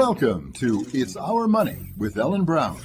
Welcome to It's Our Money with Ellen Brown,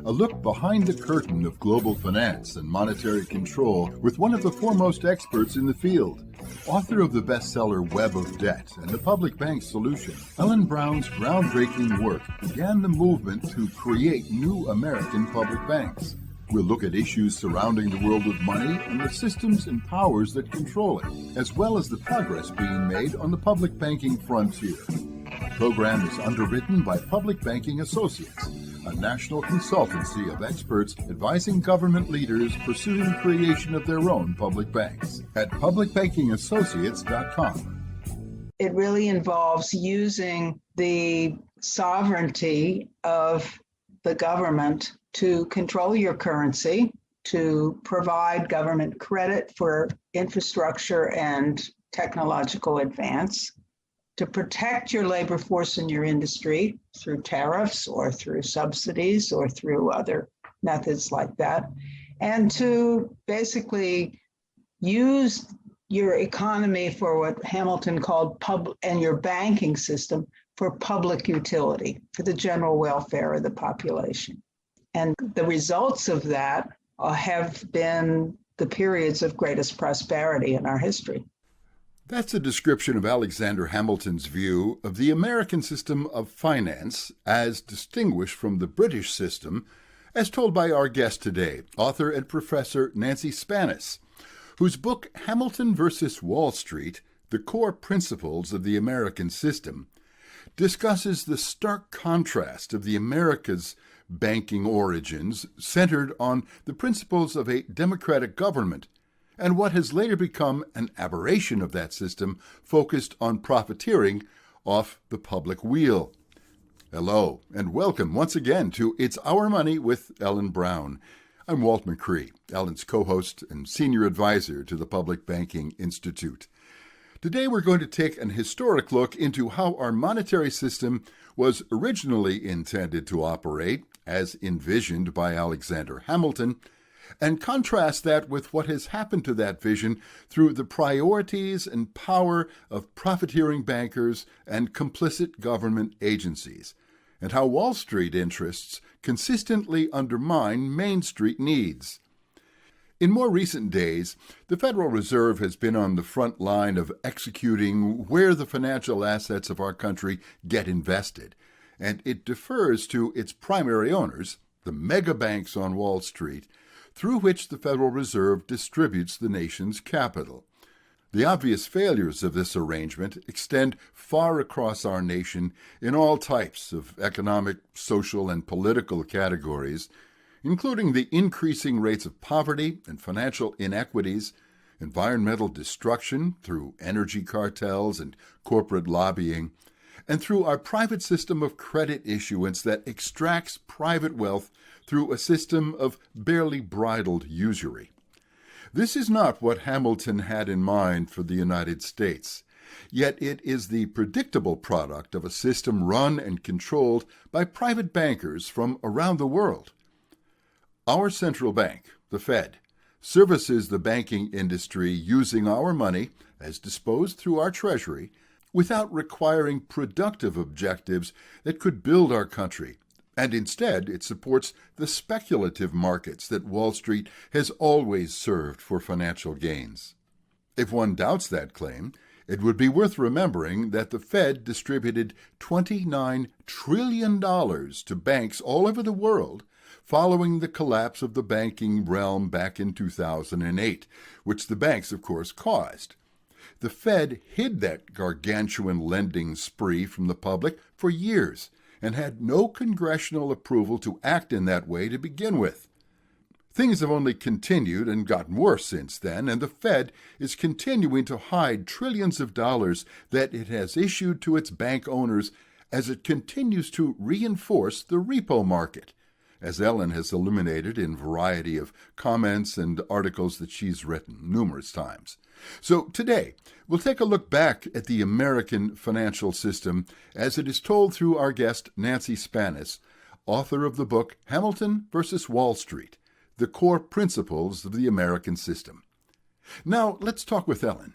a look behind the curtain of global finance and monetary control with one of the foremost experts in the field. Author of the bestseller Web of Debt and the Public Bank Solution, Ellen Brown's groundbreaking work began the movement to create new American public banks. We'll look at issues surrounding the world of money and the systems and powers that control it, as well as the progress being made on the public banking frontier. The program is underwritten by Public Banking Associates, a national consultancy of experts advising government leaders pursuing the creation of their own public banks at publicbankingassociates.com. It really involves using the sovereignty of the government to control your currency, to provide government credit for infrastructure and technological advance, to protect your labor force in your industry through tariffs or through subsidies or through other methods like that, and to basically use your economy for what Hamilton called and your banking system for public utility, for the general welfare of the population. And the results of that have been the periods of greatest prosperity in our history. That's a description of Alexander Hamilton's view of the American system of finance as distinguished from the British system, as told by our guest today, author and professor Nancy Spannaus, whose book Hamilton versus Wall Street, The Core Principles of the American System, discusses the stark contrast of the America's banking origins centered on the principles of a democratic government and what has later become an aberration of that system focused on profiteering off the public weal. Hello, and welcome once again to It's Our Money with Ellen Brown. I'm Walt McCree, Ellen's co-host and senior advisor to the Public Banking Institute. Today we're going to take an historic look into how our monetary system was originally intended to operate, as envisioned by Alexander Hamilton, and contrast that with what has happened to that vision through the priorities and power of profiteering bankers and complicit government agencies, and how Wall Street interests consistently undermine Main Street needs. In more recent days, the Federal Reserve has been on the front line of executing where the financial assets of our country get invested, and it defers to its primary owners, the mega banks on Wall Street, through which the Federal Reserve distributes the nation's capital. The obvious failures of this arrangement extend far across our nation in all types of economic, social, and political categories, including the increasing rates of poverty and financial inequities, environmental destruction through energy cartels and corporate lobbying, and through our private system of credit issuance that extracts private wealth through a system of barely bridled usury. This is not what Hamilton had in mind for the United States, yet it is the predictable product of a system run and controlled by private bankers from around the world. Our central bank, the Fed, services the banking industry using our money, as disposed through our Treasury, without requiring productive objectives that could build our country, and instead it supports the speculative markets that Wall Street has always served for financial gains. If one doubts that claim, it would be worth remembering that the Fed distributed $29 trillion to banks all over the world following the collapse of the banking realm back in 2008, which the banks, of course, caused. The Fed hid that gargantuan lending spree from the public for years and had no congressional approval to act in that way to begin with. Things have only continued and gotten worse since then, and the Fed is continuing to hide trillions of dollars that it has issued to its bank owners as it continues to reinforce the repo market, as Ellen has illuminated in a variety of comments and articles that she's written numerous times. So today, we'll take a look back at the American financial system as it is told through our guest Nancy Spannaus, author of the book Hamilton versus Wall Street, The Core Principles of the American System. Now, let's talk with Ellen.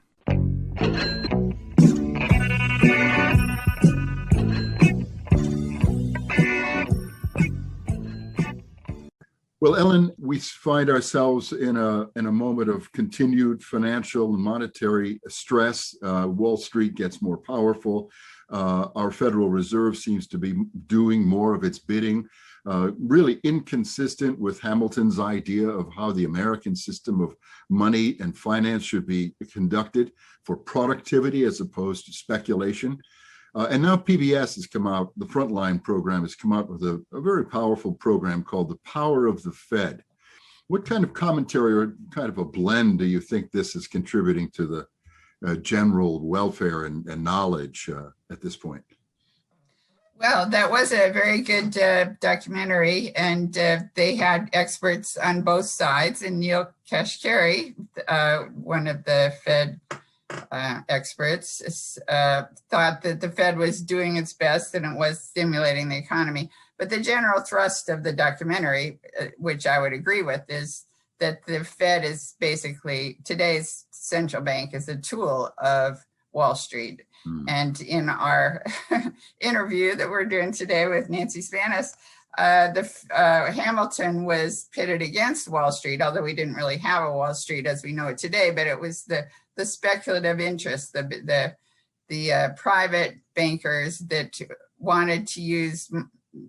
Well, Ellen, we find ourselves in a moment of continued financial and monetary stress. Wall Street gets more powerful. Our Federal Reserve seems to be doing more of its bidding, really inconsistent with Hamilton's idea of how the American system of money and finance should be conducted for productivity as opposed to speculation. And now PBS has come out, the Frontline program has come out with a very powerful program called The Power of the Fed. What kind of commentary or kind of a blend do you think this is contributing to the general welfare and knowledge at this point? Well, that was a very good documentary, and they had experts on both sides. And Neil Kashkari, one of the Fed experts, thought that the Fed was doing its best and it was stimulating the economy. But the general thrust of the documentary, which I would agree with, is that the Fed is basically today's central bank is a tool of Wall Street. And in our interview that we're doing today with Nancy Spannaus, Hamilton was pitted against Wall Street, although we didn't really have a Wall Street as we know it today, but it was the speculative interest, the private bankers that wanted to use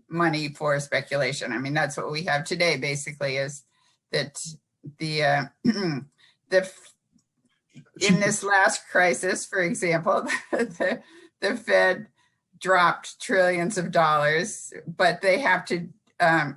money for speculation. I mean, that's what we have today, basically, is that in this last crisis, for example, the Fed dropped trillions of dollars, but they have to,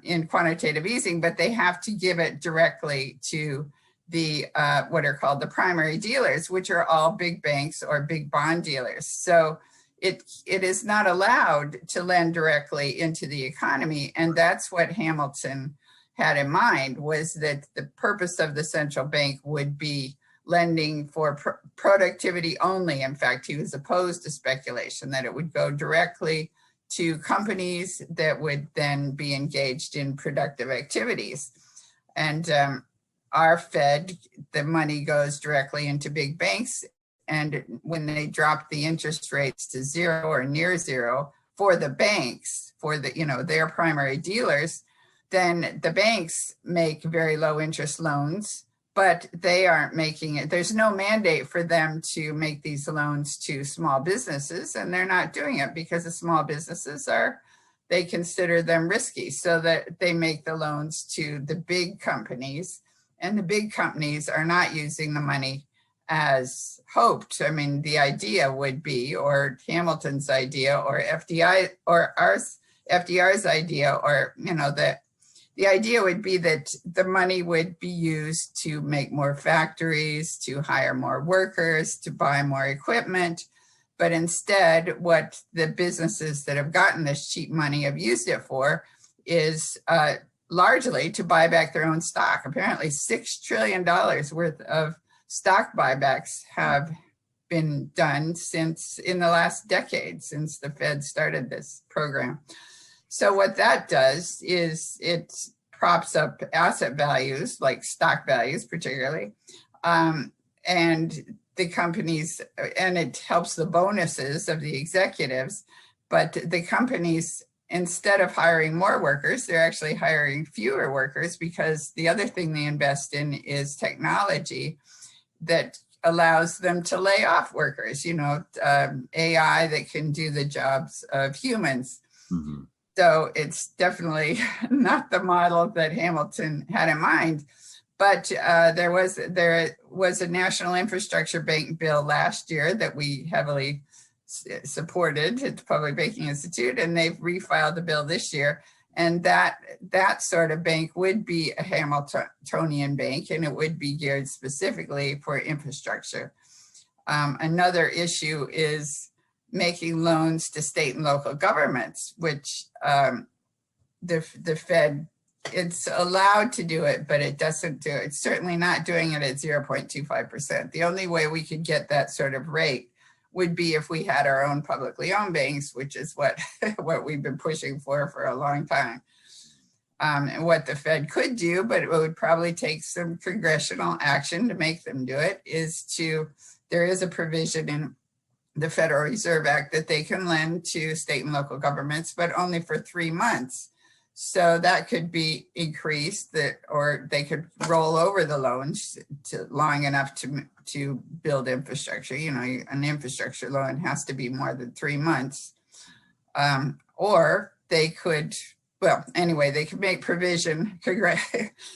in quantitative easing, but they have to give it directly to the what are called the primary dealers, which are all big banks or big bond dealers. So it is not allowed to lend directly into the economy. And that's what Hamilton had in mind, was that the purpose of the central bank would be lending for productivity only. In fact, he was opposed to speculation, that it would go directly to companies that would then be engaged in productive activities. And our Fed, the money goes directly into big banks. And when they drop the interest rates to zero or near zero for the banks, for their primary dealers, then the banks make very low interest loans, but they aren't making it. There's no mandate for them to make these loans to small businesses, and they're not doing it because the small businesses they consider them risky, so that they make the loans to the big companies, and the big companies are not using the money as hoped. I mean, the idea would be, or Hamilton's idea, or FDR's idea, or the idea would be that the money would be used to make more factories, to hire more workers, to buy more equipment. But instead, what the businesses that have gotten this cheap money have used it for is largely to buy back their own stock. Apparently $6 trillion worth of stock buybacks have been done in the last decade, since the Fed started this program. So what that does is it props up asset values, like stock values particularly, and the companies, and it helps the bonuses of the executives. But the companies, instead of hiring more workers, they're actually hiring fewer workers, because the other thing they invest in is technology that allows them to lay off workers, AI that can do the jobs of humans. Mm-hmm. So it's definitely not the model that Hamilton had in mind. But there was a national infrastructure bank bill last year that we heavily supported at the Public Banking Institute, and they've refiled the bill this year. And that sort of bank would be a Hamiltonian bank, and it would be geared specifically for infrastructure. Another issue is making loans to state and local governments, which the Fed, it's allowed to do it, but it doesn't do it. It's certainly not doing it at 0.25%. The only way we could get that sort of rate would be if we had our own publicly owned banks, which is what we've been pushing for a long time. And what the Fed could do, but it would probably take some congressional action to make them do it, there is a provision in the Federal Reserve Act that they can lend to state and local governments, but only for 3 months. So that could be increased, or they could roll over the loans to long enough to build infrastructure. An infrastructure loan has to be more than 3 months. Or they could, well, anyway, they could make provision.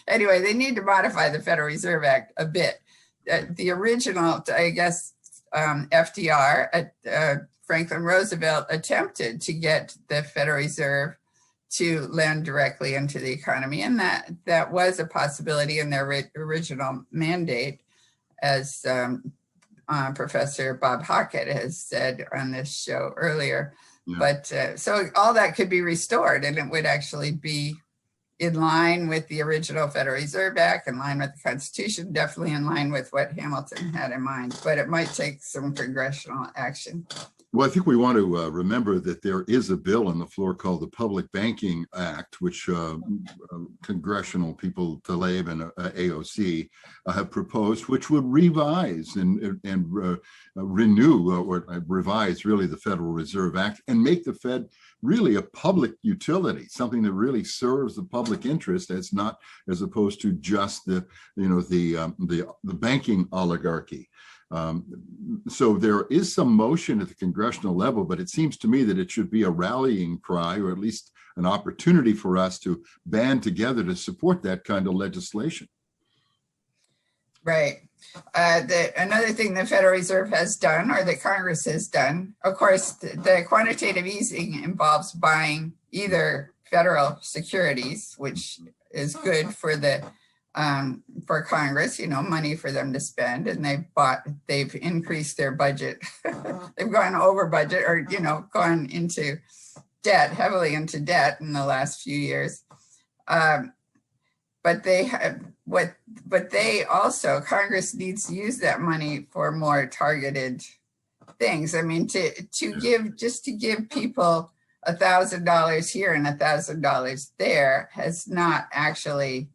Anyway, they need to modify the Federal Reserve Act a bit. The original, I guess, FDR, Franklin Roosevelt, attempted to get the Federal Reserve to lend directly into the economy. And that was a possibility in their original mandate, as Professor Bob Hockett has said on this show earlier. Yeah. But so all that could be restored, and it would actually be in line with the original Federal Reserve Act, in line with the Constitution, definitely in line with what Hamilton had in mind, but it might take some congressional action. Well, I think we want to remember that there is a bill on the floor called the Public Banking Act, which congressional people, Tlaib and AOC, have proposed, which would revise and renew or revise really the Federal Reserve Act and make the Fed really a public utility, something that really serves the public interest, as opposed to just the banking oligarchy. So there is some motion at the congressional level, but it seems to me that it should be a rallying cry, or at least an opportunity for us to band together to support that kind of legislation. Right. Another thing the Federal Reserve has done, or that Congress has done, of course, the quantitative easing involves buying either federal securities, which is good for for Congress, money for them to spend, and they've increased their budget. They've gone over budget, or gone into debt, heavily into debt in the last few years. But they also, Congress needs to use that money for more targeted things. I mean, to give people $1,000 here and $1,000 there has not actually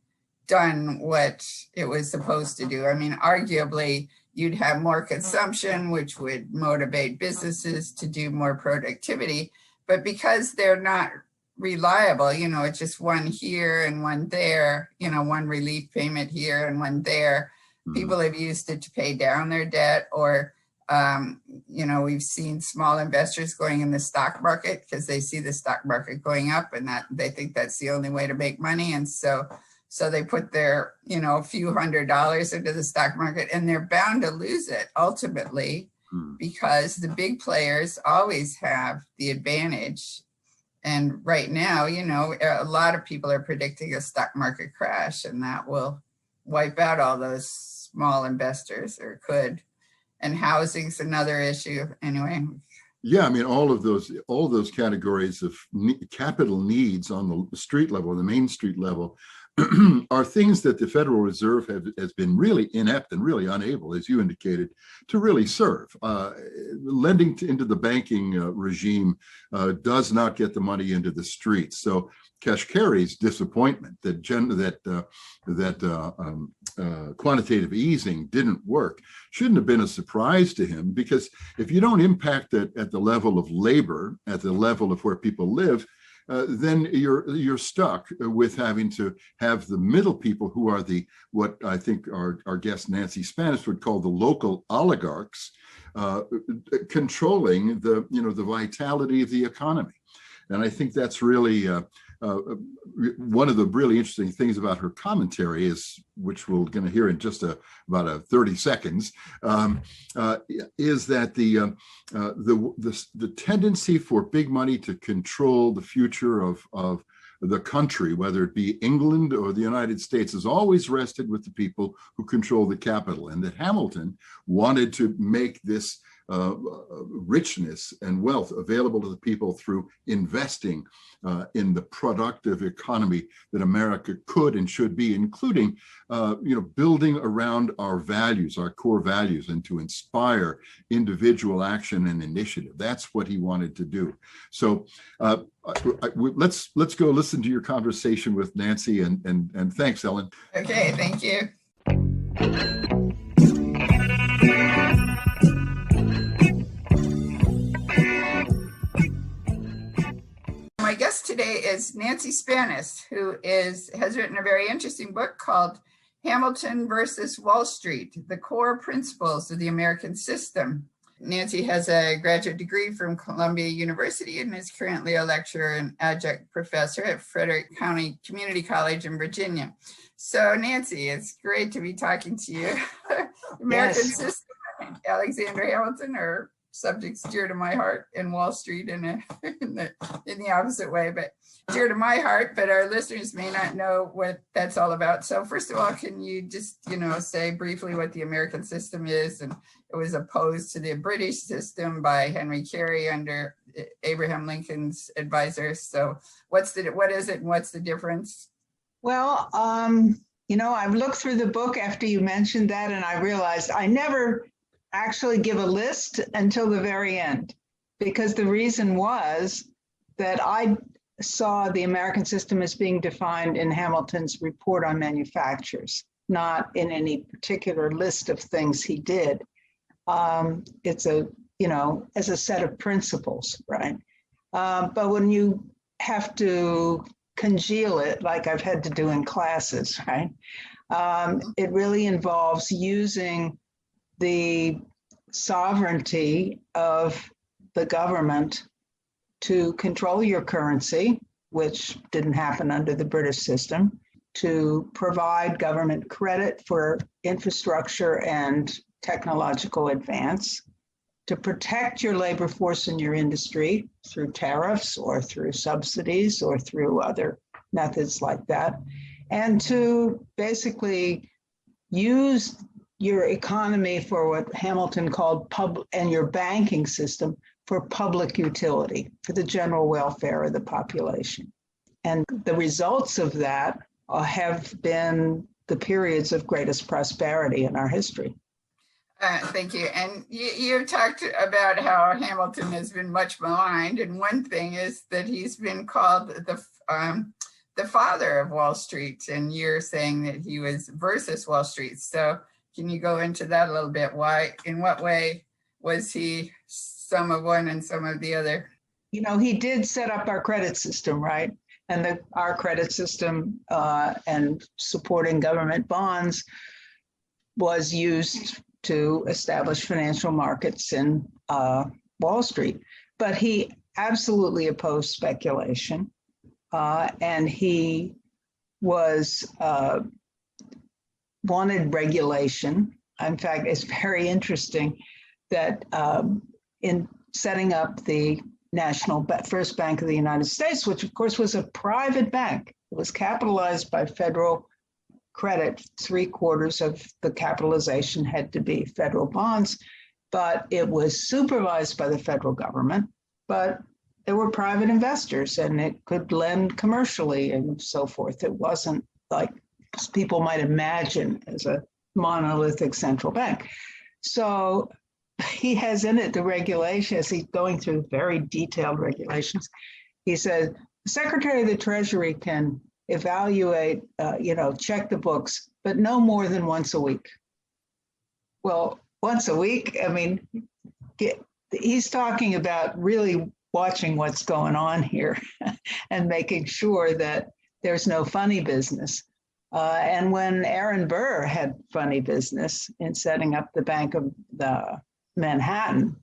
done what it was supposed to do. I mean, arguably, you'd have more consumption, which would motivate businesses to do more productivity. But because they're not reliable, it's just one here and one there, one relief payment here and one there. Mm-hmm. People have used it to pay down their debt, or, we've seen small investors going in the stock market because they see the stock market going up, and that they think that's the only way to make money. And so they put their, a few $100s into the stock market, and they're bound to lose it ultimately, because the big players always have the advantage. And right now, a lot of people are predicting a stock market crash, and that will wipe out all those small investors, or could. And housing's another issue anyway. Yeah, I mean, all those categories of capital needs on the street level, the Main Street level, are things that the Federal Reserve has been really inept and really unable, as you indicated, to really serve. Lending into the banking regime does not get the money into the streets. So Kashkari's disappointment that quantitative easing didn't work shouldn't have been a surprise to him, because if you don't impact it at the level of labor, at the level of where people live, then you're stuck with having to have the middle people, who are what I think our guest Nancy Spannaus would call the local oligarchs, controlling the vitality of the economy. And I think that's really one of the really interesting things about her commentary, which we're going to hear in just about 30 seconds, is that the tendency for big money to control the future of the country, whether it be England or the United States, has always rested with the people who control the capital, and that Hamilton wanted to make this richness and wealth available to the people through investing in the productive economy that America could and should be, including building around our values, our core values, and to inspire individual action and initiative. That's what he wanted to do. So let's go listen to your conversation with Nancy, and thanks, Ellen. Okay, thank you. My guest today is Nancy Spannaus, who has written a very interesting book called Hamilton versus Wall Street, The Core Principles of the American System. Nancy has a graduate degree from Columbia University and is currently a lecturer and adjunct professor at Frederick County Community College in Virginia. So Nancy, it's great to be talking to you. American Yes. System, Alexander Hamilton are subjects dear to my heart, and Wall Street in the opposite way, but dear to my heart, but our listeners may not know what that's all about. So first of all, can you just, say briefly what the American system is? And it was opposed to the British system by Henry Carey under Abraham Lincoln's advisors. So what is it and what's the difference? Well, I've looked through the book after you mentioned that, and I realized I never actually give a list until the very end, because the reason was that I saw the American system as being defined in Hamilton's report on manufactures, not in any particular list of things he did. It's as a set of principles, right? But when you have to congeal it, like I've had to do in classes, right? It really involves using the sovereignty of the government to control your currency, which didn't happen under the British system, to provide government credit for infrastructure and technological advance, to protect your labor force in your industry through tariffs or through subsidies or through other methods like that, and to basically use your economy for what Hamilton called and your banking system for public utility, for the general welfare of the population. And the results of that have been the periods of greatest prosperity in our history. Thank you. And you've talked about how Hamilton has been much maligned. And one thing is that he's been called the father of Wall Street. And you're saying that he was versus Wall Street. So can you go into that a little bit? In what way was he some of one and some of the other? He did set up our credit system, right? And our credit system and supporting government bonds was used to establish financial markets in Wall Street. But he absolutely opposed speculation. And he wanted regulation. In fact, it's very interesting that in setting up the First Bank of the United States, which of course was a private bank, it was capitalized by federal credit. 3/4 of the capitalization had to be federal bonds, but it was supervised by the federal government. But there were private investors and it could lend commercially and so forth. It wasn't like people might imagine as a monolithic central bank. So he has in it the regulation, as he's going through very detailed regulations. He said, the Secretary of the Treasury can evaluate, check the books, but no more than once a week. Well, once a week, he's talking about really watching what's going on here and making sure that there's no funny business. And when Aaron Burr had funny business in setting up the Bank of the Manhattan,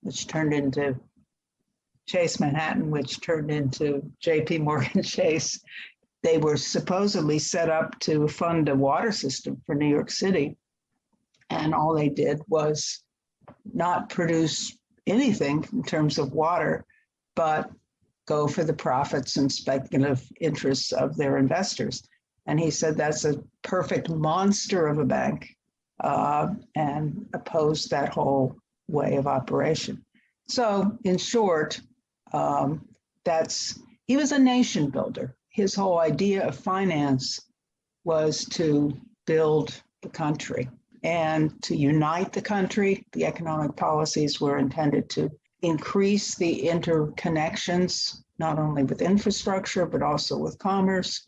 which turned into Chase Manhattan, which turned into JP Morgan Chase, they were supposedly set up to fund a water system for New York City. And all they did was not produce anything in terms of water, but go for the profits and speculative interests of their investors. And he said that's a perfect monster of a bank and opposed that whole way of operation. So in short, he was a nation builder. His whole idea of finance was to build the country and to unite the country. The economic policies were intended to increase the interconnections, not only with infrastructure, but also with commerce.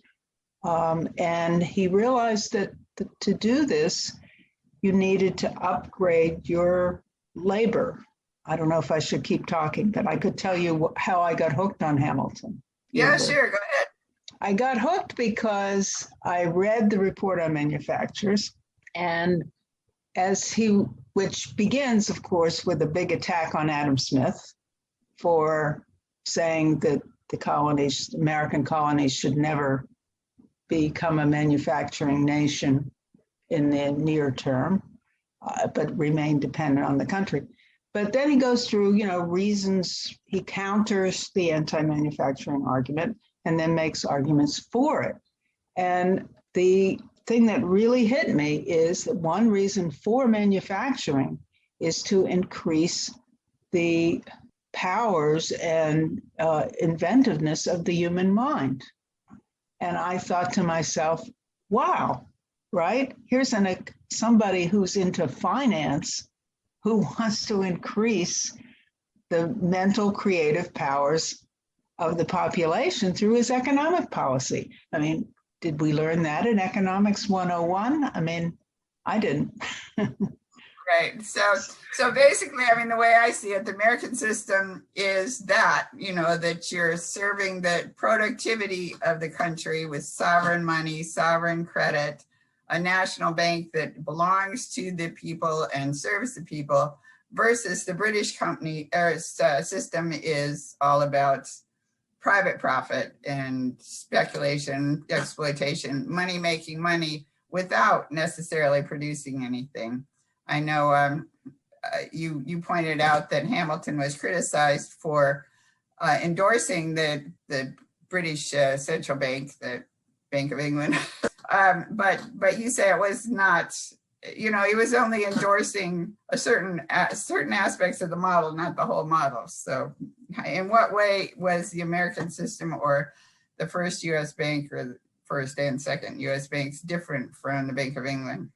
And he realized that to do this, you needed to upgrade your labor. I don't know if I should keep talking, but I could tell you how I got hooked on Hamilton. Yeah, sure, go ahead. I got hooked because I read the report on manufacturers, and which begins, of course, with a big attack on Adam Smith for saying that American colonies should never become a manufacturing nation in the near term, but remain dependent on the country. But then he goes through, reasons. He counters the anti-manufacturing argument and then makes arguments for it. And the thing that really hit me is that one reason for manufacturing is to increase the powers and inventiveness of the human mind. And I thought to myself, wow, right? Here's somebody who's into finance who wants to increase the mental creative powers of the population through his economic policy. I mean, did we learn that in Economics 101? I mean, I didn't. Right. So basically, I mean, the way I see it, the American system is that, that you're serving the productivity of the country with sovereign money, sovereign credit, a national bank that belongs to the people and serves the people, versus the British system is all about private profit and speculation, exploitation, making money without necessarily producing anything. I know you pointed out that Hamilton was criticized for endorsing the British central bank, the Bank of England, but you say it was not. He was only endorsing certain aspects of the model, not the whole model. So, in what way was the American system or the first U.S. bank or the first and second U.S. banks different from the Bank of England?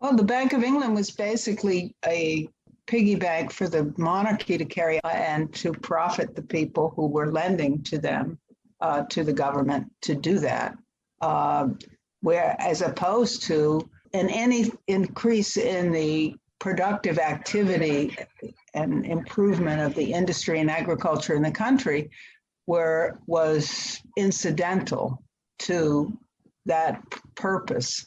Well, the Bank of England was basically a piggy bank for the monarchy to carry and to profit the people who were lending to them, to the government to do that. Where, as opposed to any increase in the productive activity and improvement of the industry and agriculture in the country was incidental to that purpose.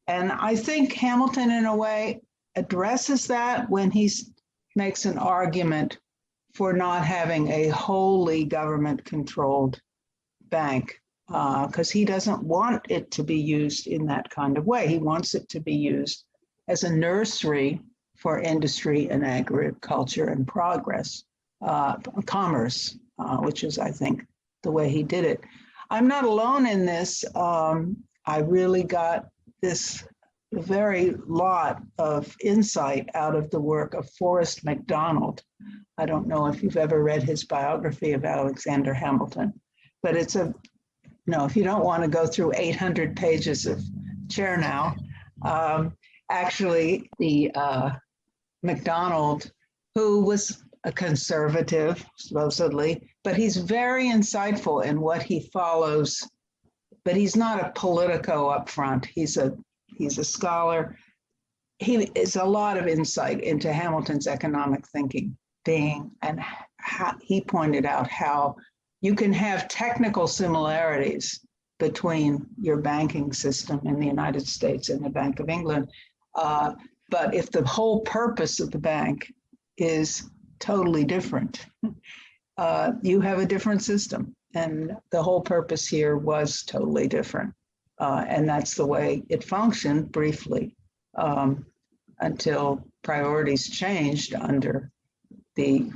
And I think Hamilton, in a way, addresses that when he makes an argument for not having a wholly government-controlled bank, because he doesn't want it to be used in that kind of way. He wants it to be used as a nursery for industry and agriculture and commerce, which is, I think, the way he did it. I'm not alone in this. I really got this very lot of insight out of the work of Forrest MacDonald. I don't know if you've ever read his biography of Alexander Hamilton, but it's if you don't want to go through 800 pages of Chernow, actually the MacDonald, who was a conservative, supposedly, but he's very insightful in what he follows, but he's not a politico up front. He's a scholar. He is a lot of insight into Hamilton's economic thinking and he pointed out how you can have technical similarities between your banking system in the United States and the Bank of England. But if the whole purpose of the bank is totally different, you have a different system. And the whole purpose here was totally different. And that's the way it functioned briefly until priorities changed under the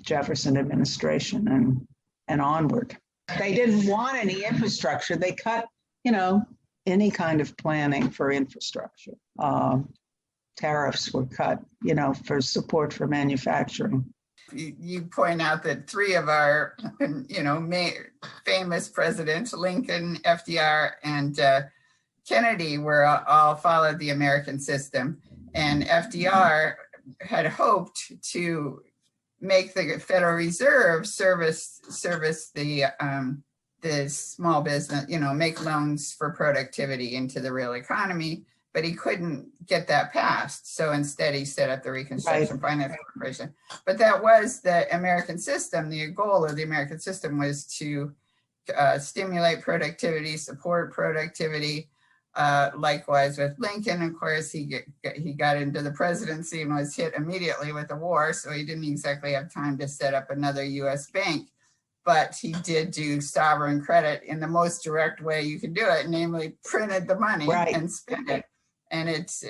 Jefferson administration and onward. They didn't want any infrastructure. They cut, any kind of planning for infrastructure. Tariffs were cut, for support for manufacturing. You point out that three of our, famous presidents, Lincoln, FDR, and Kennedy, were all followed the American system. And FDR had hoped to make the Federal Reserve service the small business, make loans for productivity into the real economy. but he couldn't get that passed. So instead, he set up the Reconstruction Finance Corporation. But that was the American system. The goal of the American system was to stimulate productivity, support productivity. Likewise with Lincoln, of course, he got into the presidency and was hit immediately with the war, so he didn't exactly have time to set up another U.S. bank. But he did do sovereign credit in the most direct way you could do it, namely printed the money and spent it. And it's,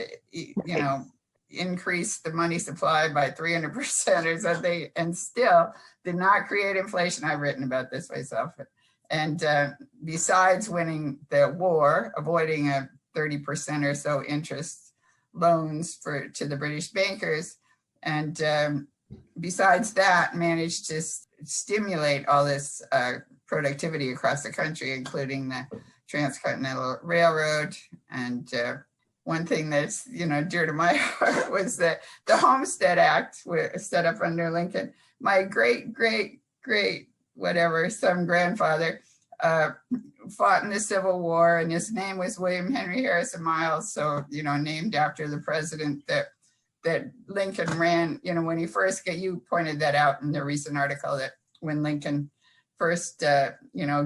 increased the money supply by 300% or something, and still did not create inflation. I've written about this myself. And besides winning the war, avoiding a 30% or so interest loans to the British bankers, and besides that, managed to stimulate all this productivity across the country, including the Transcontinental Railroad. And one thing that's dear to my heart was that the Homestead Act was set up under Lincoln. My great whatever, some grandfather fought in the Civil War, and his name was William Henry Harrison Miles. So, named after the president that Lincoln ran, when he first you pointed that out in the recent article, that when Lincoln first,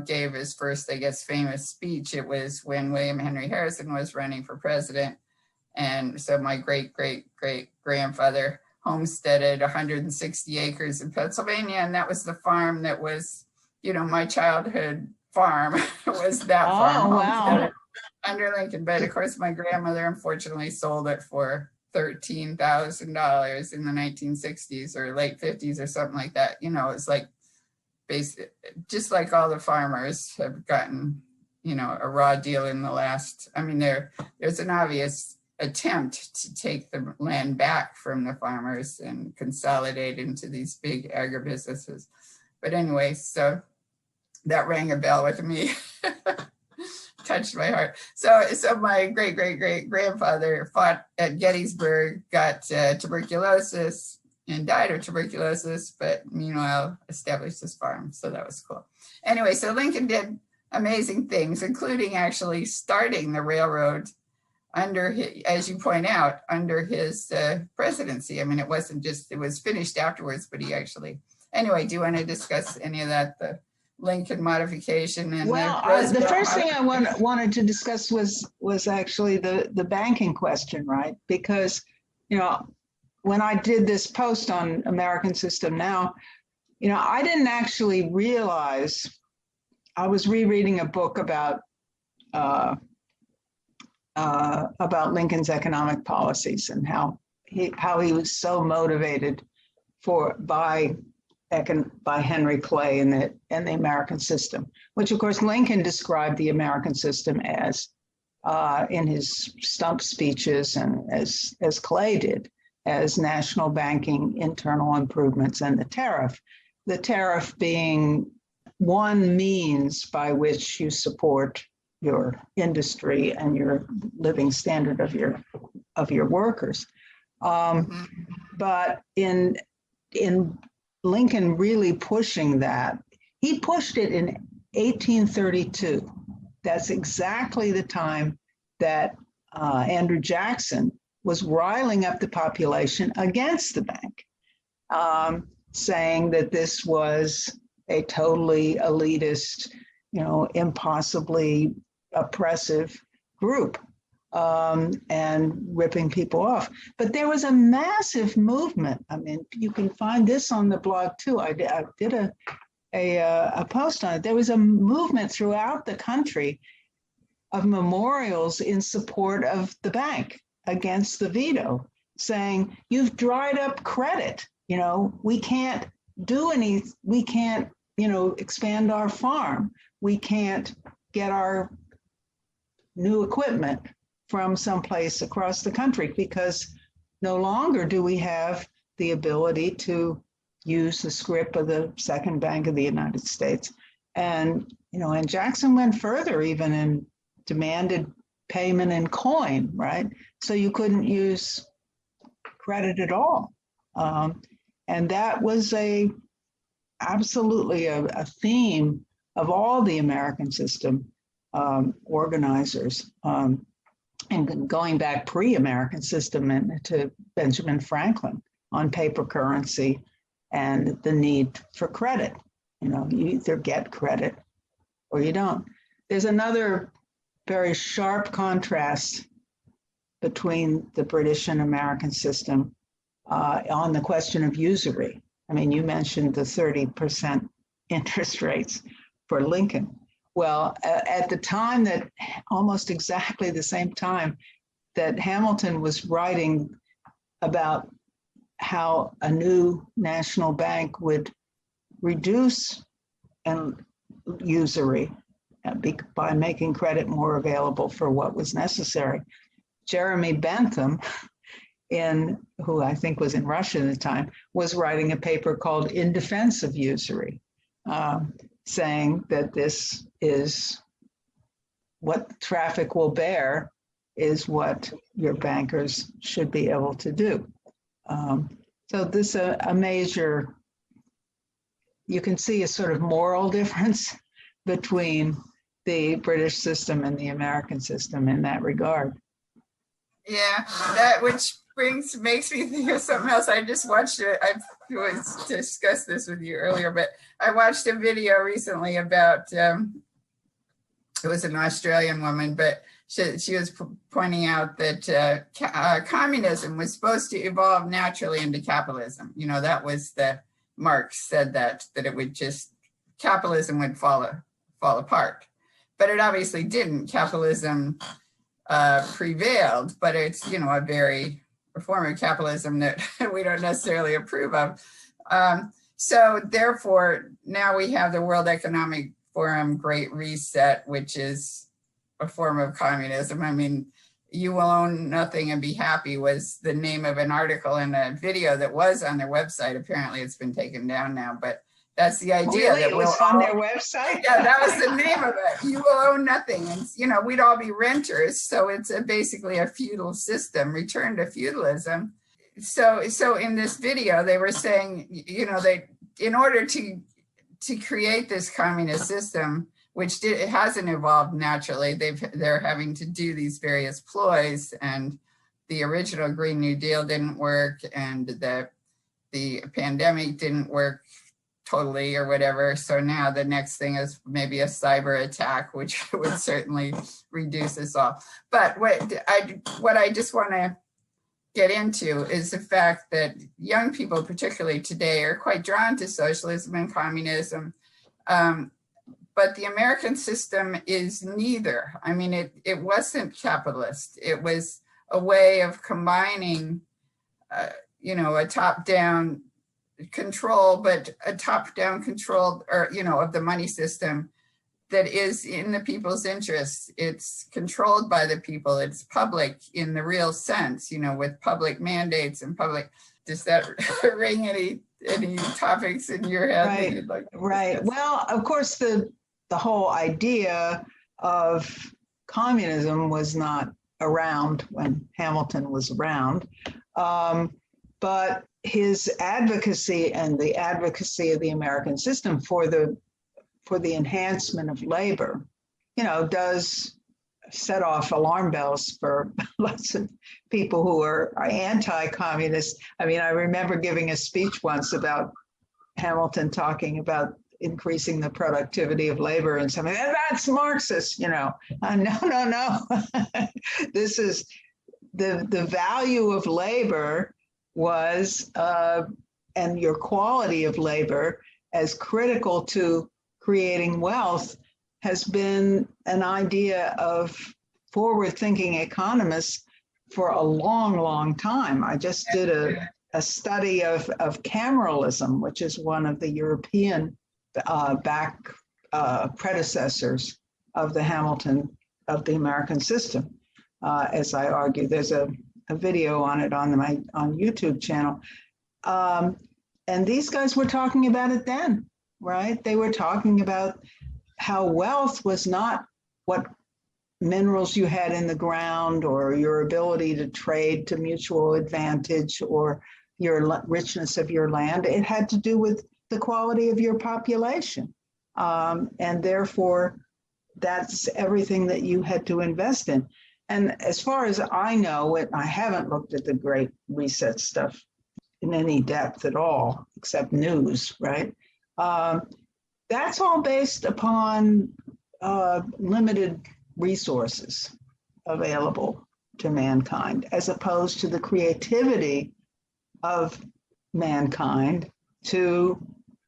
gave his first, I guess, famous speech, it was when William Henry Harrison was running for president. And so my great grandfather homesteaded 160 acres in Pennsylvania. And that was the farm that was, my childhood farm was that farm. Wow. Under Lincoln. But of course, my grandmother unfortunately sold it for $13,000 in the 1960s or late 50s or something like that. It's like just like all the farmers have gotten, a raw deal in the last, there's an obvious attempt to take the land back from the farmers and consolidate into these big agribusinesses. But anyway, so that rang a bell with me. Touched my heart. So my great grandfather fought at Gettysburg, got tuberculosis and died of tuberculosis, but meanwhile established his farm. So that was cool. Anyway, so Lincoln did amazing things, including actually starting the railroad under his, as you point out, under his presidency. It wasn't just, it was finished afterwards, but he actually, anyway, do you want to discuss any of that? The Lincoln modification and the first thing I wanted to discuss was actually the banking question, right? Because when I did this post on American System Now, I didn't actually realize. I was rereading a book about Lincoln's economic policies and how he was so motivated by Henry Clay and the American system, which of course Lincoln described the American system as in his stump speeches, and as Clay did, as national banking, internal improvements, and the tariff. The tariff being one means by which you support your industry and your living standard of your workers. But in Lincoln really pushing that, he pushed it in 1832. That's exactly the time that Andrew Jackson was riling up the population against the bank, saying that this was a totally elitist, impossibly oppressive group, and ripping people off. But there was a massive movement. You can find this on the blog too. I did a post on it. There was a movement throughout the country of memorials in support of the bank against the veto, saying, you've dried up credit. We can't do any, we can't, expand our farm. We can't get our new equipment from someplace across the country because no longer do we have the ability to use the scrip of the Second Bank of the United States. And, and Jackson went further even and demanded payment in coin, right? So you couldn't use credit at all. And that was absolutely a theme of all the American system organizers. and going back pre-American system and to Benjamin Franklin on paper currency and the need for credit. You either get credit or you don't. There's another very sharp contrast between the British and American system on the question of usury. I mean, you mentioned the 30% interest rates for Lincoln. Well, at the time that, almost exactly the same time that Hamilton was writing about how a new national bank would reduce usury by making credit more available for what was necessary, Jeremy Bentham, who I think was in Russia at the time, was writing a paper called In Defense of Usury, saying that this is what traffic will bear is what your bankers should be able to do. So this a major, you can see a sort of moral difference between the British system and the American system in that regard. Yeah, that which makes me think of something else. I just watched it. I was discussed this with you earlier, but I watched a video recently about it was an Australian woman, but she was pointing out that communism was supposed to evolve naturally into capitalism. That was Marx said that it would just, capitalism would fall apart, but it obviously didn't. Capitalism prevailed, but it's a form of capitalism that we don't necessarily approve of. So therefore, now we have the World Economic Forum Great Reset, which is a form of communism. I mean, You Will Own Nothing and Be Happy was the name of an article in a video that was on their website. Apparently it's been taken down now, but that's the idea. Really? It was on their website? Yeah, that was the name of it. You will own nothing. And, we'd all be renters. So it's basically a feudal system, return to feudalism. So in this video, they were saying, in order to create this communist system, which it hasn't evolved naturally, they're having to do these various ploys, and the original Green New Deal didn't work, and the pandemic didn't work totally or whatever. So now the next thing is maybe a cyber attack, which would certainly reduce us all. But what I just want to get into is the fact that young people, particularly today, are quite drawn to socialism and communism. But the American system is neither. I mean, it wasn't capitalist. It was a way of combining, a top-down control, but a top-down control, of the money system that is in the people's interests. It's controlled by the people. It's public in the real sense, with public mandates and public. Does that ring any topics in your head? Right. That you'd like to Right. discuss? Well, of course, the whole idea of communism was not around when Hamilton was around, but his advocacy and the advocacy of the American system for the enhancement of labor, does set off alarm bells for lots of people who are anti-communist. I mean, I remember giving a speech once about Hamilton talking about increasing the productivity of labor and something that's Marxist, no. This is the value of labor was and your quality of labor as critical to creating wealth has been an idea of forward-thinking economists for a long, long time. I just did a study of cameralism, which is one of the European predecessors of the American system. As I argue, there's a video on it on YouTube channel. And these guys were talking about it then, right? They were talking about how wealth was not what minerals you had in the ground or your ability to trade to mutual advantage or your richness of your land. It had to do with the quality of your population. And therefore, that's everything that you had to invest in. And as far as I know, I haven't looked at the Great Reset stuff in any depth at all, except news, right? That's all based upon limited resources available to mankind, as opposed to the creativity of mankind to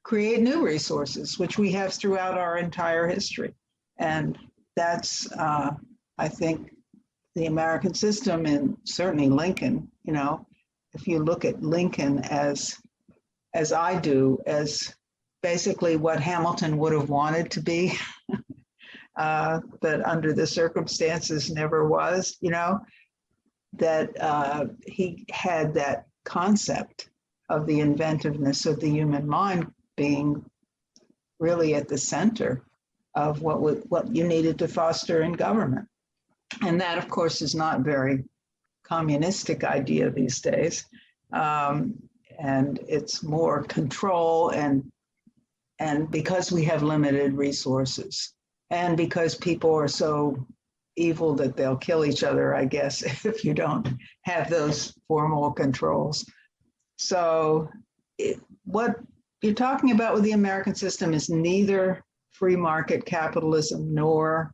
create new resources, which we have throughout our entire history. And that's, I think, the American system, and certainly Lincoln, if you look at Lincoln as I do, as basically what Hamilton would have wanted to be, but under the circumstances never was, that he had that concept of the inventiveness of the human mind being really at the center of what you needed to foster in government. And that, of course, is not very communistic idea these days. And it's more control, and because we have limited resources, and because people are so evil that they'll kill each other, I guess, if you don't have those formal controls. So what you're talking about with the American system is neither free market capitalism nor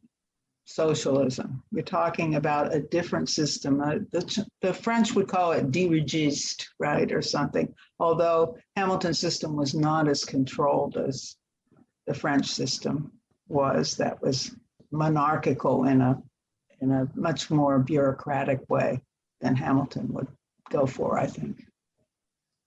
socialism. You're talking about a different system. The French would call it dirigiste, right, or something, although Hamilton's system was not as controlled as the French system was. That was monarchical in a much more bureaucratic way than Hamilton would go for, I think.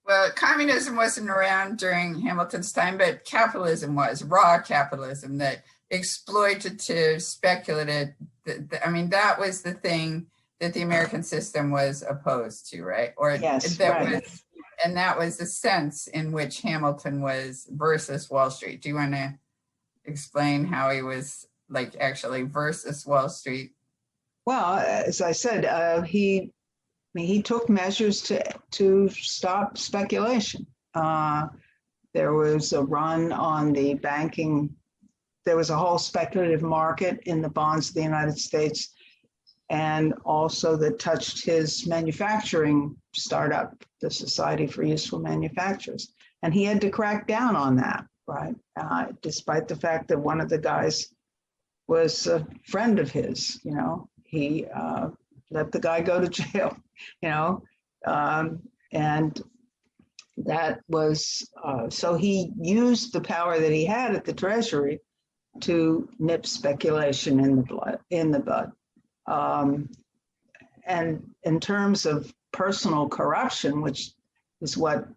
Well, communism wasn't around during Hamilton's time, but capitalism was, raw capitalism that exploitative, speculative. That was the thing that the American system was opposed to, right? Or yes, that right. And that was the sense in which Hamilton was versus Wall Street. Do you want to explain how he was actually versus Wall Street? Well, as I said, he took measures to stop speculation. There was a run on the banking. There was a whole speculative market in the bonds of the United States, and also that touched his manufacturing startup, the Society for Useful Manufacturers. And he had to crack down on that, right? Despite the fact that one of the guys was a friend of his, he let the guy go to jail, and that was, so he used the power that he had at the Treasury to nip speculation in the bud. And in terms of personal corruption, which is what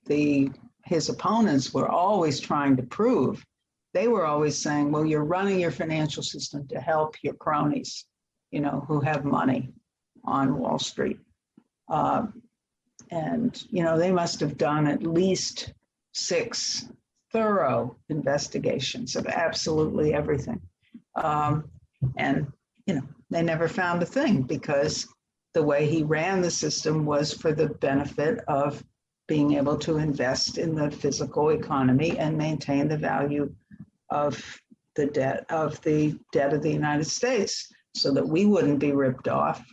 his opponents were always trying to prove, they were always saying, well, you're running your financial system to help your cronies, who have money on Wall Street. And, they must have done at least 6 thorough investigations of absolutely everything. And, they never found a thing, because the way he ran the system was for the benefit of being able to invest in the physical economy and maintain the value of the debt of the United States, so that we wouldn't be ripped off,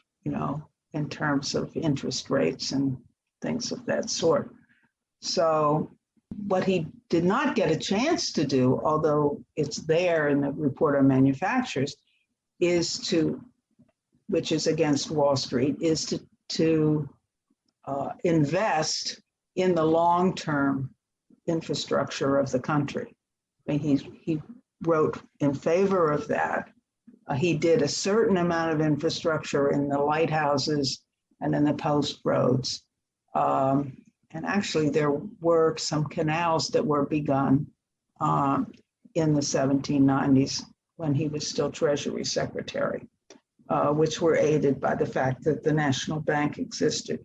in terms of interest rates and things of that sort. So what he did not get a chance to do, although it's there in the Report on Manufacturers, which is against Wall Street, is to invest in the long-term infrastructure of the country. He wrote in favor of that. He did a certain amount of infrastructure in the lighthouses and in the post roads. And actually, there were some canals that were begun in the 1790s when he was still Treasury Secretary, which were aided by the fact that the National Bank existed.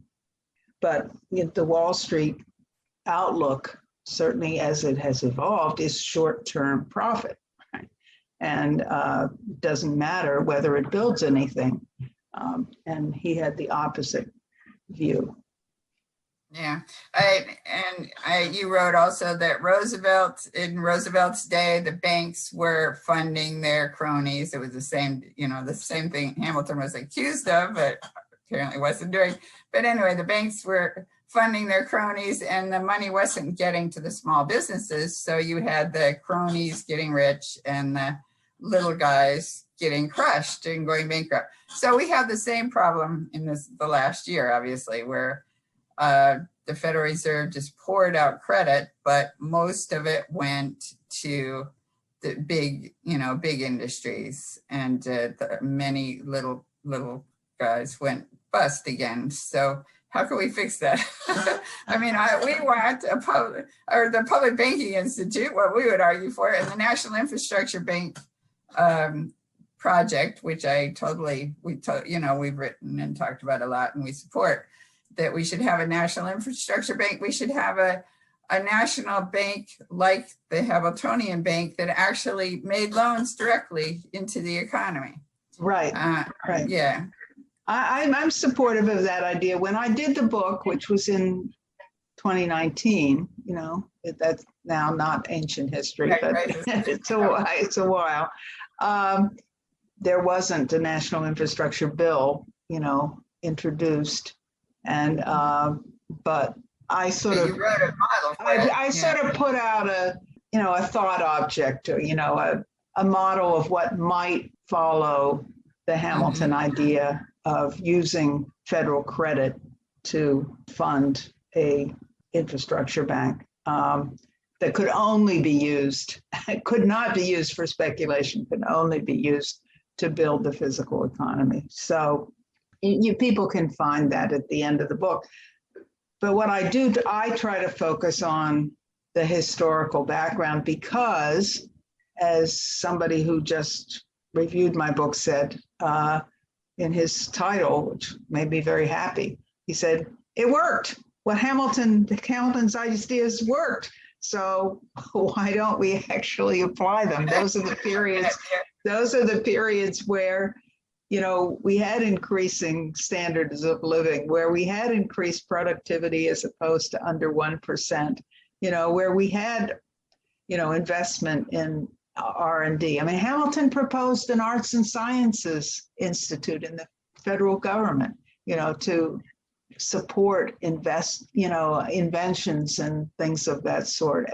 But the Wall Street outlook, certainly as it has evolved, is short-term profit. Right? And doesn't matter whether it builds anything. And he had the opposite view. Yeah, you wrote also that in Roosevelt's day, the banks were funding their cronies. It was the same thing Hamilton was accused of, but apparently wasn't doing. But anyway, the banks were funding their cronies and the money wasn't getting to the small businesses. So you had the cronies getting rich and the little guys getting crushed and going bankrupt. So we have the same problem in the last year, obviously, where the Federal Reserve just poured out credit, but most of it went to the big industries, and many little guys went bust again. So how can we fix that? I mean, we want the Public Banking Institute, what we would argue for, and the National Infrastructure Bank project, which we've written and talked about a lot, and we support. That we should have a national infrastructure bank. We should have a national bank like the Hamiltonian Bank that actually made loans directly into the economy. Right. Right. Yeah. I'm supportive of that idea. When I did the book, which was in 2019, that's now not ancient history, but it's a while. There wasn't a national infrastructure bill, introduced. And but I sort of you wrote a model for it. I sort of put out a thought object, or a model of what might follow the Hamilton idea of using federal credit to fund a infrastructure bank that could only be used, could not be used for speculation, could only be used to build the physical economy. So people can find that at the end of the book. But what I do, I try to focus on the historical background because, as somebody who just reviewed my book said in his title, which made me very happy, he said, it worked. What Hamilton's ideas worked. So why don't we actually apply them? Those are the periods where we had increasing standards of living, where we had increased productivity as opposed to under 1%, where we had, investment in R&D. I mean, Hamilton proposed an Arts and Sciences Institute in the federal government, to support inventions and things of that sort.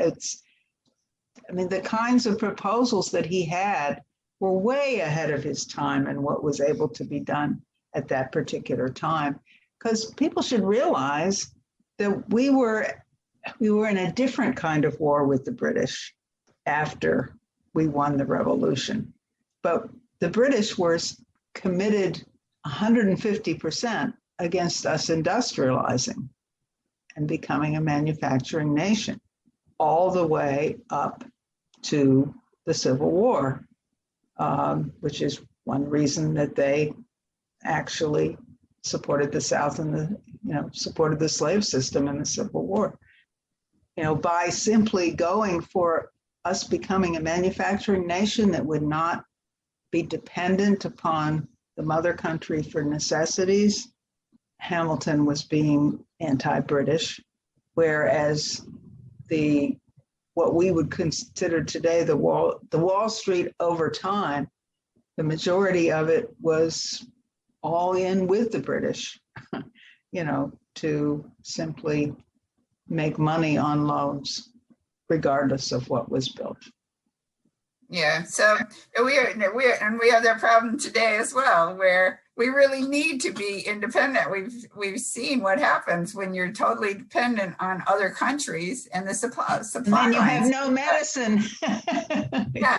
The kinds of proposals that he had were way ahead of his time and what was able to be done at that particular time. Because people should realize that we were in a different kind of war with the British after we won the revolution. But the British were committed 150% against us industrializing and becoming a manufacturing nation, all the way up to the Civil War. Which is one reason that they actually supported the South and supported the slave system in the Civil War. By simply going for us becoming a manufacturing nation that would not be dependent upon the mother country for necessities, Hamilton was being anti-British, whereas what we would consider today the Wall Street over time, the majority of it was all in with the British, to simply make money on loans, regardless of what was built. Yeah, so we have that problem today as well, where we really need to be independent. We've seen what happens when you're totally dependent on other countries and the supply And then you lines. have no medicine. Yeah,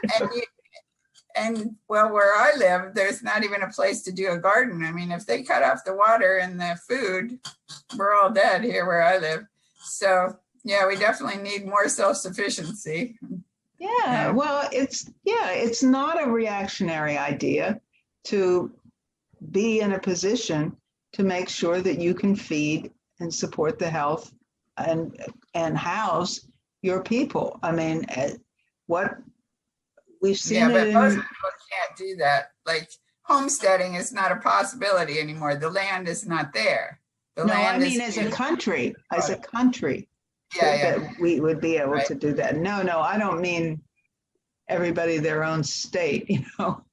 and where I live, there's not even a place to do a garden. I mean, if they cut off the water and the food, we're all dead here where I live. So yeah, we definitely need more self-sufficiency. Yeah, well, it's not a reactionary idea to be in a position to make sure that you can feed and support the health and house your people. I mean, what we've seen. Yeah, but most people can't do that. Like homesteading is not a possibility anymore. The land is not there. The No, I land mean, is as a being- country, Yeah, yeah. that we would be able Right. to do that. No, I don't mean everybody their own state, you know.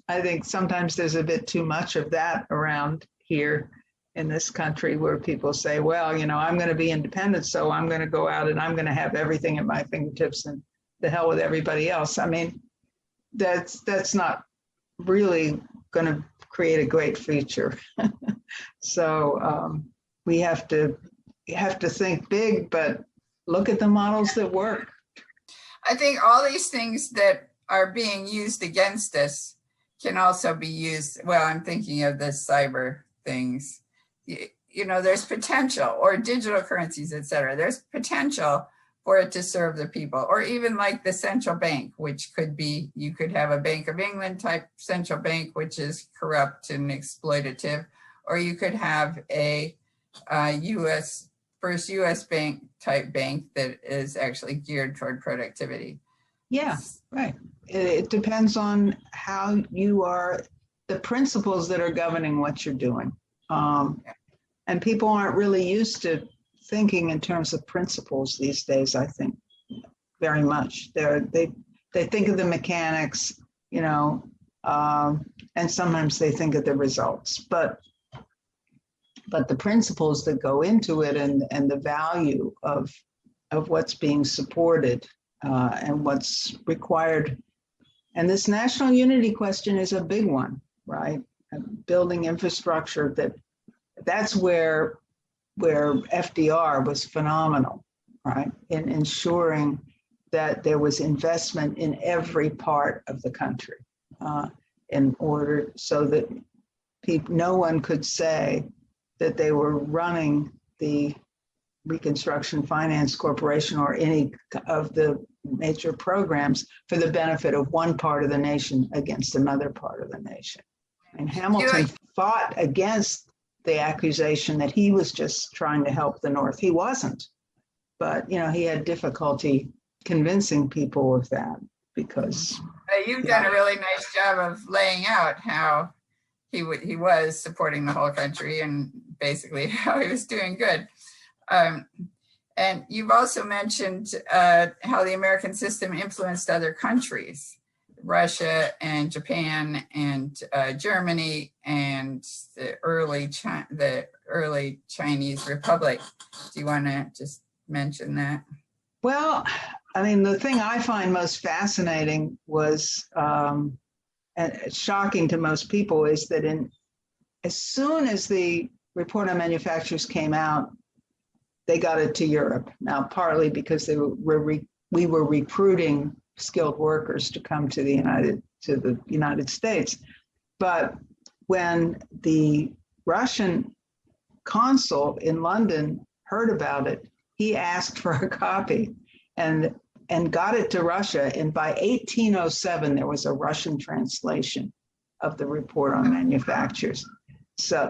I think sometimes there's a bit too much of that around here in this country where people say, well, you know, I'm going to be independent, so I'm going to go out and I'm going to have everything at my fingertips and the hell with everybody else. I mean, that's not really going to create a great future. So we have to think big, but look at the models that work. I think all these things that are being used against us can also be used. Well, I'm thinking of the cyber things. You know, there's potential, or digital currencies, et cetera. There's potential for it to serve the people, or even like the central bank, which could be, you could have a Bank of England type central bank, which is corrupt and exploitative, or you could have a first US bank type bank that is actually geared toward productivity. Yeah, right. It depends on how you are, the principles that are governing what you're doing. And people aren't really used to thinking in terms of principles these days, I think, very much. They think of the mechanics, you know, and sometimes they think of the results. But the principles that go into it and the value of what's being supported and what's required. And this national unity question is a big one, right? Building infrastructure, that's where FDR was phenomenal, right? In ensuring that there was investment in every part of the country in order so that no one could say that they were running the Reconstruction Finance Corporation or any of the major programs for the benefit of one part of the nation against another part of the nation. And Hamilton fought against the accusation that he was just trying to help the North. He wasn't, but you know, he had difficulty convincing people of that because you've done a really nice job of laying out how he was supporting the whole country and basically how he was doing good. And you've also mentioned how the American system influenced other countries, Russia and Japan and Germany and the early Chinese Republic. Do you want to just mention that? Well, I mean, the thing I find most fascinating was, and shocking to most people, is that as soon as the report on manufacturers came out, they got it to Europe. Now, partly because we were recruiting skilled workers to come to the United States. But when the Russian consul in London heard about it, he asked for a copy and got it to Russia. And by 1807, there was a Russian translation of the report on manufacturers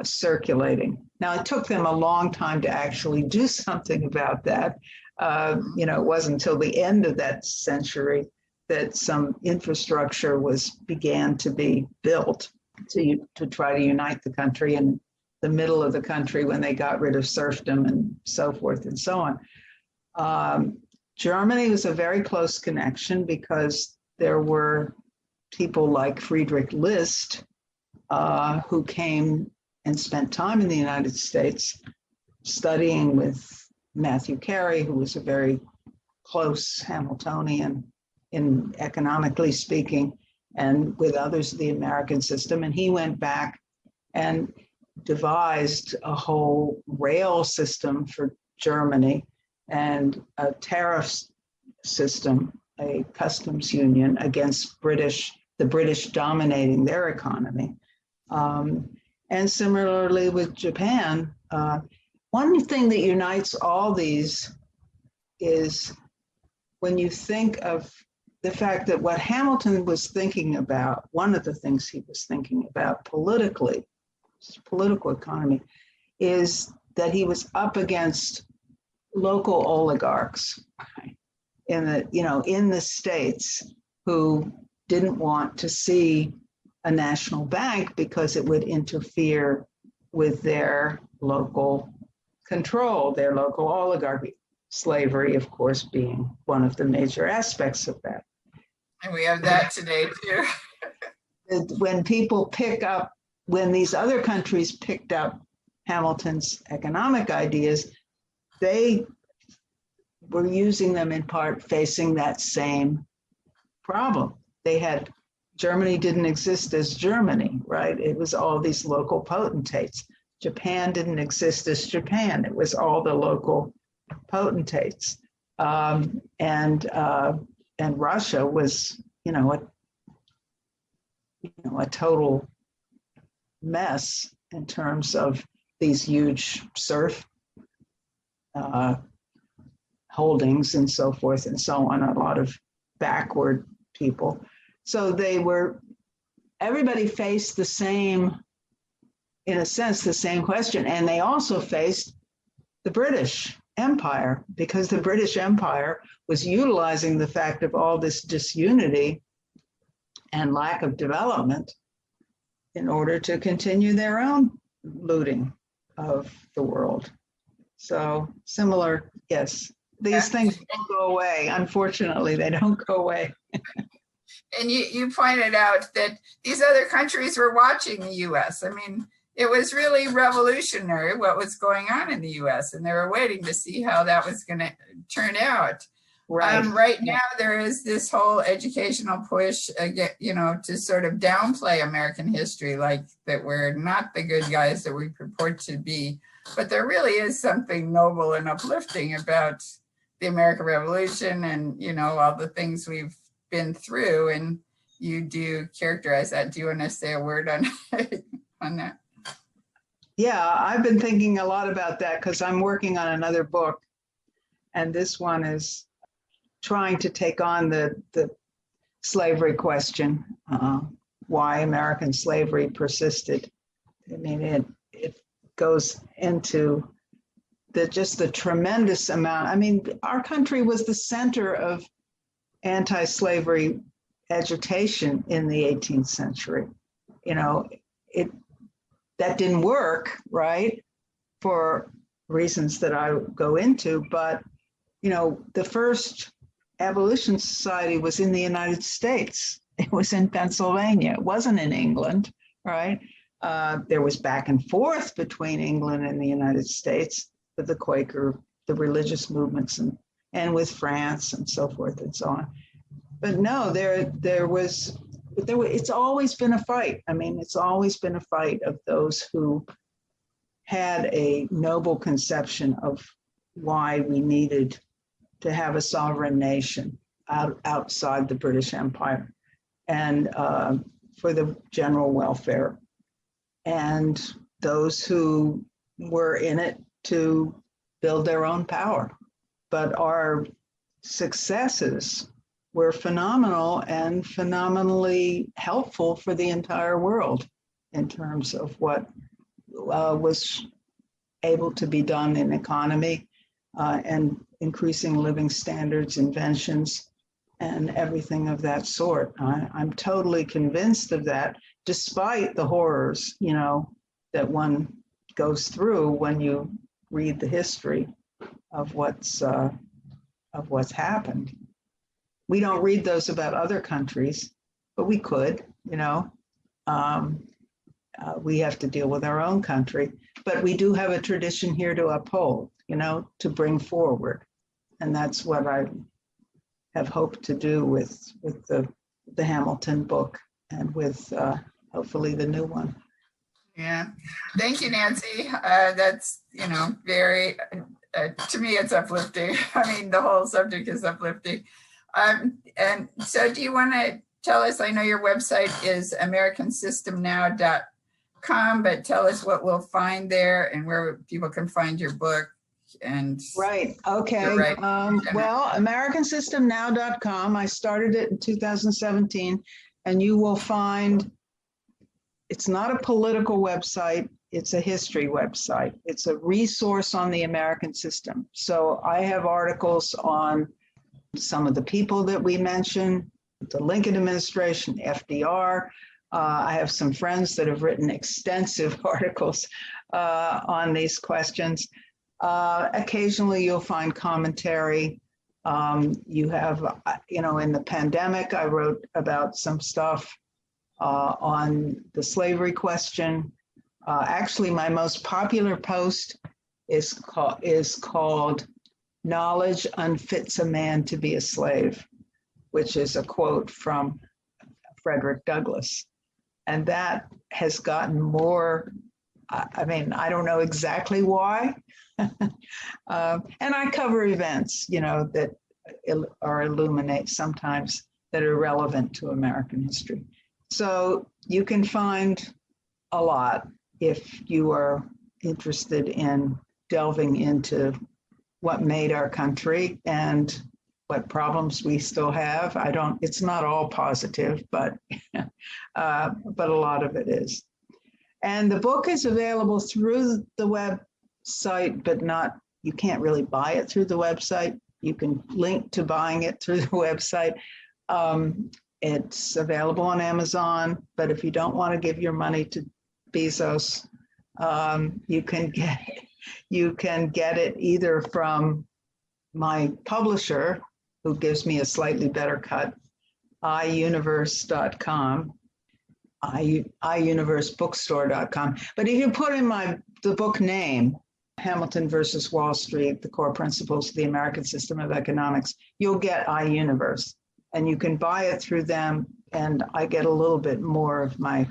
circulating. Now, it took them a long time to actually do something about that. You know, it wasn't until the end of that century that some infrastructure began to be built to try to unite the country in the middle of the country when they got rid of serfdom and so forth and so on. Germany was a very close connection because there were people like Friedrich List who came and spent time in the United States studying with Matthew Carey, who was a very close Hamiltonian in economically speaking, and with others of the American system. And he went back and devised a whole rail system for Germany and a tariff system, a customs union against the British dominating their economy. And similarly with Japan, one thing that unites all these is when you think of the fact that what Hamilton was thinking about, one of the things he was thinking about politically, political economy, is that he was up against local oligarchs in the states who didn't want to see a national bank because it would interfere with their local control, their local oligarchy. Slavery, of course, being one of the major aspects of that. And we have that today too. When when these other countries picked up Hamilton's economic ideas, they were using them in part facing that same problem. Germany didn't exist as Germany, right? It was all these local potentates. Japan didn't exist as Japan. It was all the local potentates. And Russia was, a total mess in terms of these huge serf holdings and so forth and so on, a lot of backward people. So everybody faced the same, in a sense, the same question. And they also faced the British Empire, because the British Empire was utilizing the fact of all this disunity and lack of development in order to continue their own looting of the world. So similar, yes. These things don't go away. Unfortunately, they don't go away. And you pointed out that these other countries were watching the US. I mean, it was really revolutionary what was going on in the US, and they were waiting to see how that was going to turn out. Right. Right now, there is this whole educational push, to sort of downplay American history, like that we're not the good guys that we purport to be. But there really is something noble and uplifting about the American Revolution and, all the things we've been through. And you do characterize that. Do you want to say a word on that? Yeah, I've been thinking a lot about that because I'm working on another book. And this one is trying to take on the slavery question, why American slavery persisted. I mean, it goes into the tremendous amount. I mean, our country was the center of anti-slavery agitation in the 18th century. That didn't work, right, for reasons that I go into, but the first abolition society was in the United States. It was in Pennsylvania. It wasn't in England, right? There was back and forth between England and the United States with the Quaker, the religious movements, and with France and so forth and so on. But no, it's always been a fight. I mean, it's always been a fight of those who had a noble conception of why we needed to have a sovereign nation outside the British Empire and for the general welfare. And those who were in it to build their own power. But our successes were phenomenal and phenomenally helpful for the entire world in terms of what was able to be done in economy and increasing living standards, inventions, and everything of that sort. I'm totally convinced of that, despite the horrors, that one goes through when you read the history of what's happened. We don't read those about other countries, but we could, we have to deal with our own country, but we do have a tradition here to uphold, to bring forward. And that's what I have hoped to do with the Hamilton book and with hopefully the new one. Yeah. Thank you, Nancy. That's, very, to me, it's uplifting. I mean, the whole subject is uplifting. And so do you want to tell us, I know your website is americansystemnow.com, but tell us what we'll find there and where people can find your book. And right. Okay. Well, americansystemnow.com. I started it in 2017, and you will find it's not a political website. It's a history website. It's a resource on the American system. So I have articles on some of the people that we mentioned, the Lincoln administration, FDR. I have some friends that have written extensive articles on these questions. Occasionally you'll find commentary. You have, in the pandemic, I wrote about some stuff on the slavery question. Actually, my most popular post is called "Knowledge Unfits a Man to be a Slave," which is a quote from Frederick Douglass. And that has gotten more, I don't know exactly why. And I cover events, that are illuminate sometimes that are relevant to American history. So you can find a lot if you are interested in delving into what made our country and what problems we still have. It's not all positive, but a lot of it is. And the book is available through the website, but you can't really buy it through the website. You can link to buying it through the website. It's available on Amazon, but if you don't want to give your money to Bezos, you can get it either from my publisher, who gives me a slightly better cut, iuniverse.com, iuniversebookstore.com. But if you put in the book name, Hamilton versus Wall Street, The Core Principles of the American System of Economics, you'll get iUniverse. And you can buy it through them, and I get a little bit more of my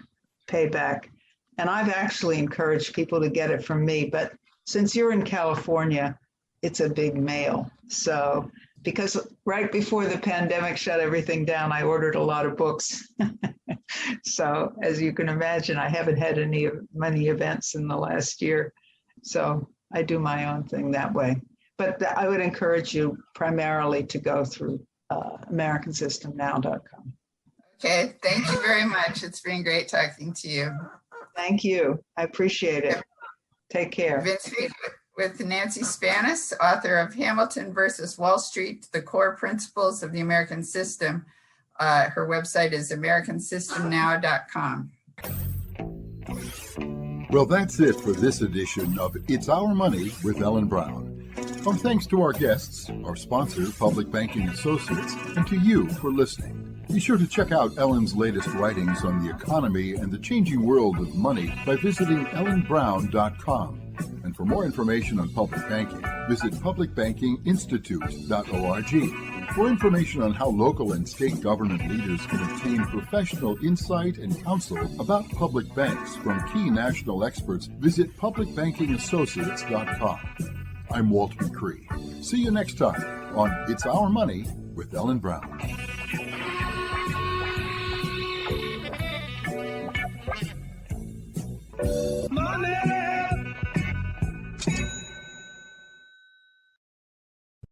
payback. And I've actually encouraged people to get it from me, but since you're in California, it's a big mail. So, because right before the pandemic shut everything down, I ordered a lot of books. So, as you can imagine, I haven't had many events in the last year. So I do my own thing that way. But I would encourage you primarily to go through AmericanSystemNow.com. Okay, thank you very much. It's been great talking to you. Thank you. I appreciate it. Take care. I've been speaking with Nancy Spannaus, author of Hamilton versus Wall Street, The Core Principles of the American System. Her website is AmericanSystemNow.com. Well, that's it for this edition of It's Our Money with Ellen Brown. Our thanks to our guests, our sponsor, Public Banking Associates, and to you for listening. Be sure to check out Ellen's latest writings on the economy and the changing world of money by visiting ellenbrown.com. And for more information on public banking, visit publicbankinginstitute.org. For information on how local and state government leaders can obtain professional insight and counsel about public banks from key national experts, visit publicbankingassociates.com. I'm Walt McCree. See you next time on It's Our Money with Ellen Brown.